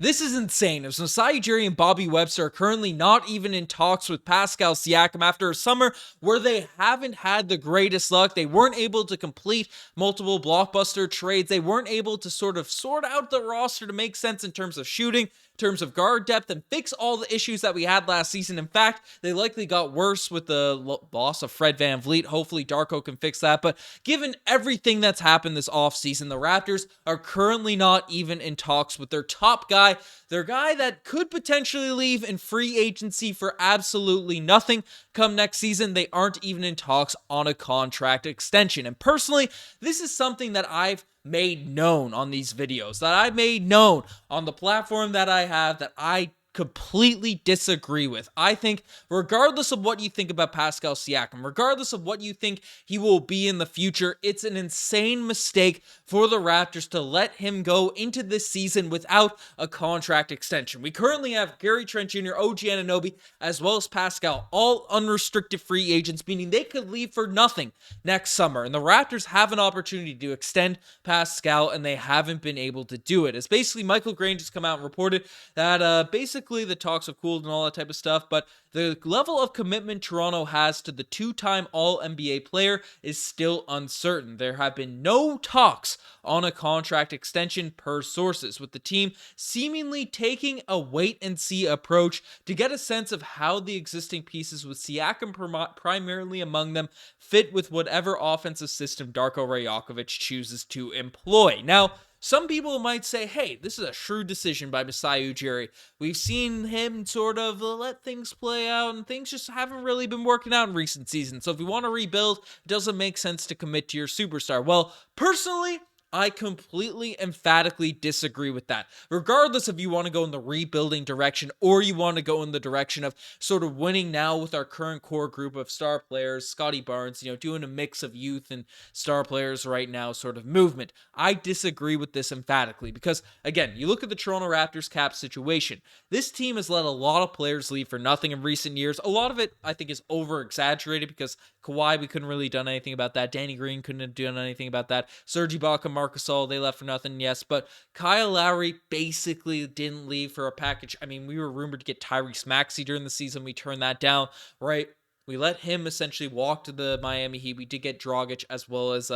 This is insane, as Masai Ujiri and Bobby Webster are currently not even in talks with Pascal Siakam after a summer where they haven't had the greatest luck. They weren't able to complete multiple blockbuster trades. They weren't able to sort out the roster to make sense in terms of shooting, in terms of guard depth, and fix all the issues that we had last season. In fact, they likely got worse with the loss of Fred VanVleet. Hopefully Darko can fix that. But given everything that's happened this offseason, the Raptors are currently not even in talks with their top guy, their guy that could potentially leave in free agency for absolutely nothing come next season. They aren't even in talks on a contract extension. And personally, this is something that I've made known on these videos, that I made known on the platform that I have, that I completely disagree with. I think regardless of what you think about Pascal Siakam, regardless of what you think he will be in the future, it's an insane mistake for the Raptors to let him go into this season without a contract extension. We currently have Gary Trent Jr., OG Anunoby, as well as Pascal, all unrestricted free agents, meaning they could leave for nothing next summer. And the Raptors have an opportunity to extend Pascal, and they haven't been able to do it. As basically Michael Grain just come out and reported that basically the talks have cooled and all that type of stuff, but the level of commitment Toronto has to the two-time All-NBA player is still uncertain. There have been no talks on a contract extension per sources, with the team seemingly taking a wait-and-see approach to get a sense of how the existing pieces, with Siakam primarily among them, fit with whatever offensive system Darko Rajakovic chooses to employ. Now, some people might say, hey, this is a shrewd decision by Masai Ujiri. We've seen him sort of let things play out, and things just haven't really been working out in recent seasons. So if you want to rebuild, it doesn't make sense to commit to your superstar. Well, personally, I completely emphatically disagree with that. Regardless if you want to go in the rebuilding direction or you want to go in the direction of sort of winning now with our current core group of star players, Scotty Barnes, doing a mix of youth and star players right now sort of movement. I disagree with this emphatically because, again, you look at the Toronto Raptors cap situation. This team has let a lot of players leave for nothing in recent years. A lot of it, I think, is over-exaggerated because Kawhi, we couldn't really done anything about that. Danny Green couldn't have done anything about that. Serge Ibaka, Marc Gasol, they left for nothing, yes. But Kyle Lowry basically didn't leave for a package. I mean, we were rumored to get Tyrese Maxey during the season. We turned that down, right? We let him essentially walk to the Miami Heat. We did get Dragic as well as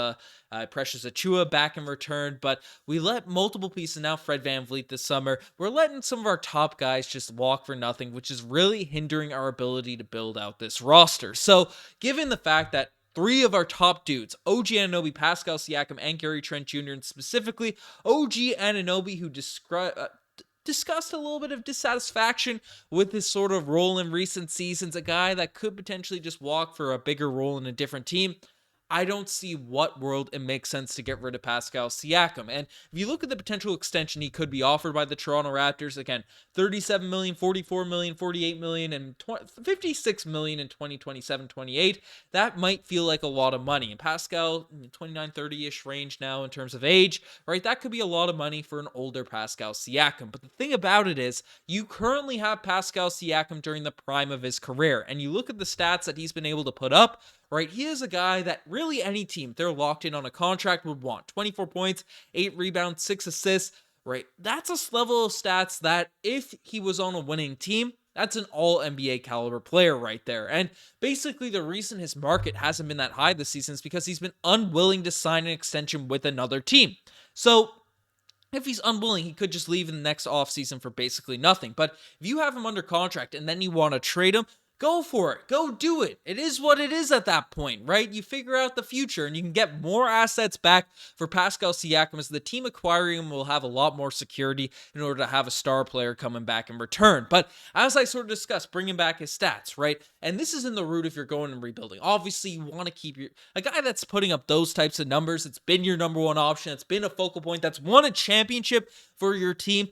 Precious Achiuwa back in return, but we let multiple pieces, now Fred VanVleet this summer. We're letting some of our top guys just walk for nothing, which is really hindering our ability to build out this roster. So given the fact that three of our top dudes, OG Anunoby, Pascal Siakam, and Gary Trent Jr., and specifically OG Anunoby, who discussed a little bit of dissatisfaction with his sort of role in recent seasons, a guy that could potentially just walk for a bigger role in a different team. I don't see what world it makes sense to get rid of Pascal Siakam. And if you look at the potential extension he could be offered by the Toronto Raptors, again, $37 million, $44 million, $48 million, and $56 million in 2027-28, that might feel like a lot of money. And Pascal, 29, 30-ish range now in terms of age, right? That could be a lot of money for an older Pascal Siakam. But the thing about it is, you currently have Pascal Siakam during the prime of his career, and you look at the stats that he's been able to put up, right? He is a guy that really any team, if they're locked in on a contract, would want. 24 points, 8 rebounds, 6 assists, right? That's a level of stats that if he was on a winning team, that's an all-NBA caliber player right there. And basically the reason his market hasn't been that high this season is because he's been unwilling to sign an extension with another team. So if he's unwilling, he could just leave in the next offseason for basically nothing. But if you have him under contract and then you want to trade him, go for it. Go do it. It is what it is at that point, right? You figure out the future and you can get more assets back for Pascal Siakam, as the team acquiring him will have a lot more security in order to have a star player coming back in return. But as I sort of discussed, bringing back his stats, right? And this is in the route if you're going and rebuilding. Obviously, you want to keep a guy that's putting up those types of numbers. It's been your number one option. It's been a focal point. That's won a championship for your team.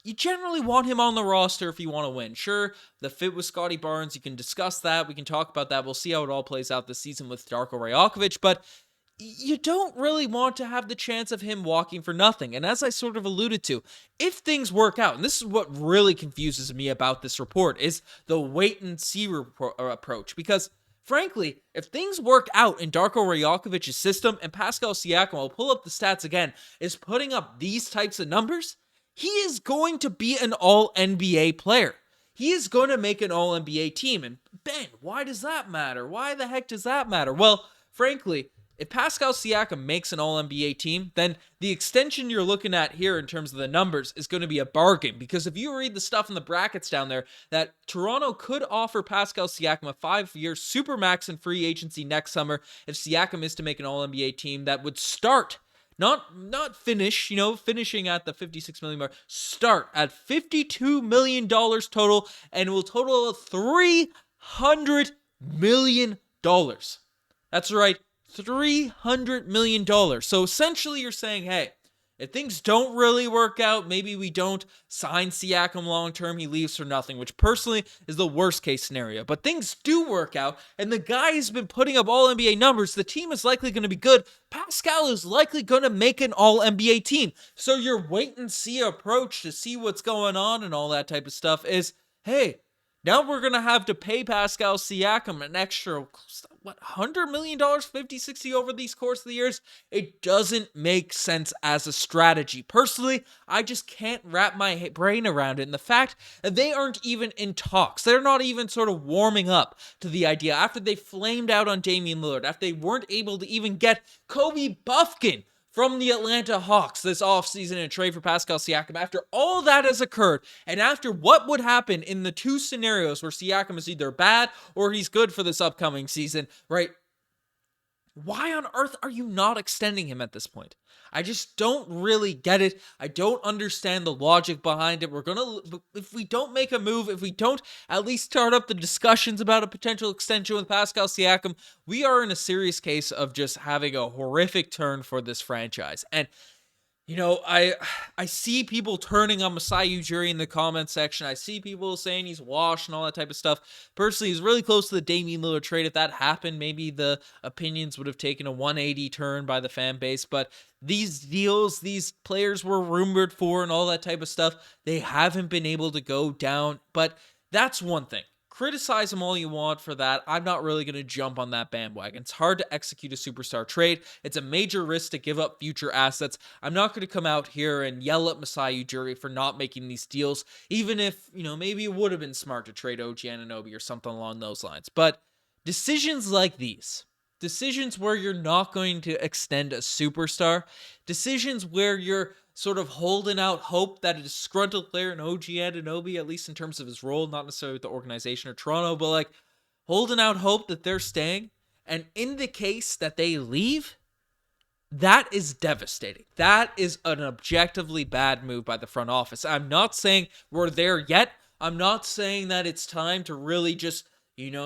You generally want him on the roster if you want to win. Sure, the fit with Scotty Barnes, you can discuss that. We can talk about that. We'll see how it all plays out this season with Darko Rajakovic, but you don't really want to have the chance of him walking for nothing. And as I sort of alluded to, if things work out, and this is what really confuses me about this report, is the wait-and-see approach. Because frankly, if things work out in Darko Rajakovic's system, and Pascal Siakam, I'll pull up the stats again, is putting up these types of numbers, he is going to be an all-NBA player. He is going to make an all-NBA team. And Ben, why does that matter? Why the heck does that matter? Well, frankly, if Pascal Siakam makes an all-NBA team, then the extension you're looking at here in terms of the numbers is going to be a bargain. Because if you read the stuff in the brackets down there, that Toronto could offer Pascal Siakam a 5-year supermax in free agency next summer if Siakam is to make an all-NBA team that would start, not finish, finishing at the $56 million mark, start at $52 million total, and will total $300 million. That's right, $300 million. So essentially you're saying, hey, if things don't really work out, maybe we don't sign Siakam long-term, he leaves for nothing, which personally is the worst-case scenario. But things do work out, and the guy has been putting up all-NBA numbers. The team is likely going to be good. Pascal is likely going to make an all-NBA team. So your wait-and-see approach to see what's going on and all that type of stuff is, hey, now we're going to have to pay Pascal Siakam an extra, $100 million, 50, 60 over these course of the years? It doesn't make sense as a strategy. Personally, I just can't wrap my brain around it. And the fact that they aren't even in talks, they're not even sort of warming up to the idea after they flamed out on Damian Lillard, after they weren't able to even get Kobe Buffkin from the Atlanta Hawks this offseason in a trade for Pascal Siakam. After all that has occurred, and after what would happen in the two scenarios where Siakam is either bad or he's good for this upcoming season, right? Why on earth are you not extending him at this point? I just don't really get it. I don't understand the logic behind it. If we don't make a move, if we don't at least start up the discussions about a potential extension with Pascal Siakam, we are in a serious case of just having a horrific turn for this franchise. And I see people turning on Masai Ujiri in the comment section. I see people saying he's washed and all that type of stuff. Personally, he's really close to the Damian Lillard trade. If that happened, maybe the opinions would have taken a 180 turn by the fan base. But these deals, these players were rumored for and all that type of stuff, they haven't been able to go down. But that's one thing. Criticize him all you want for that. I'm not really going to jump on that bandwagon. It's hard to execute a superstar trade. It's a major risk to give up future assets. I'm not going to come out here and yell at Masai Ujiri for not making these deals, even if, maybe it would have been smart to trade OG Anunoby or something along those lines. But decisions like these, decisions where you're not going to extend a superstar, decisions where you're sort of holding out hope that a disgruntled player in OG Anunoby, at least in terms of his role, not necessarily with the organization or Toronto, but like holding out hope that they're staying. And in the case that they leave, that is devastating. That is an objectively bad move by the front office. I'm not saying we're there yet. I'm not saying that it's time to really just,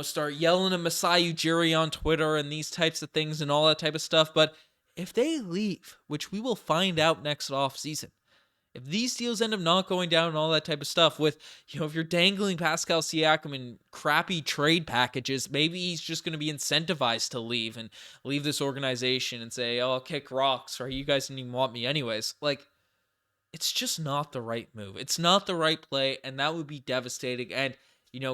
start yelling at Masai Ujiri on Twitter and these types of things and all that type of stuff. But if they leave, which we will find out next offseason, if these deals end up not going down and all that type of stuff with, if you're dangling Pascal Siakam in crappy trade packages, maybe he's just going to be incentivized to leave and leave this organization and say, oh, I'll kick rocks, or you guys didn't even want me anyways. Like, it's just not the right move. It's not the right play, and that would be devastating. And,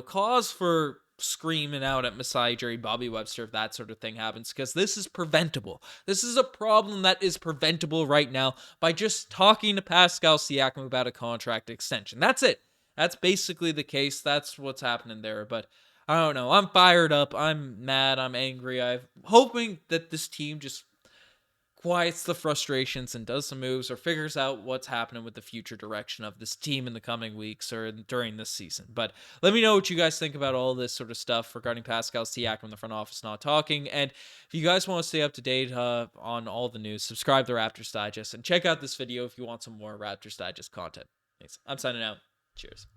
cause for screaming out at Masai Ujiri, Bobby Webster if that sort of thing happens, because this is preventable. This is a problem that is preventable right now by just talking to Pascal Siakam about a contract extension. That's it. That's basically the case. That's what's happening there. But I don't know. I'm fired up. I'm mad. I'm angry. I'm hoping that this team just quiets the frustrations and does some moves or figures out what's happening with the future direction of this team in the coming weeks or during this season. But let me know what you guys think about all this sort of stuff regarding Pascal Siakam in the front office not talking. And if you guys want to stay up to date on all the news, subscribe to Raptors Digest and check out this video if you want some more Raptors Digest content. Thanks. I'm signing out. Cheers.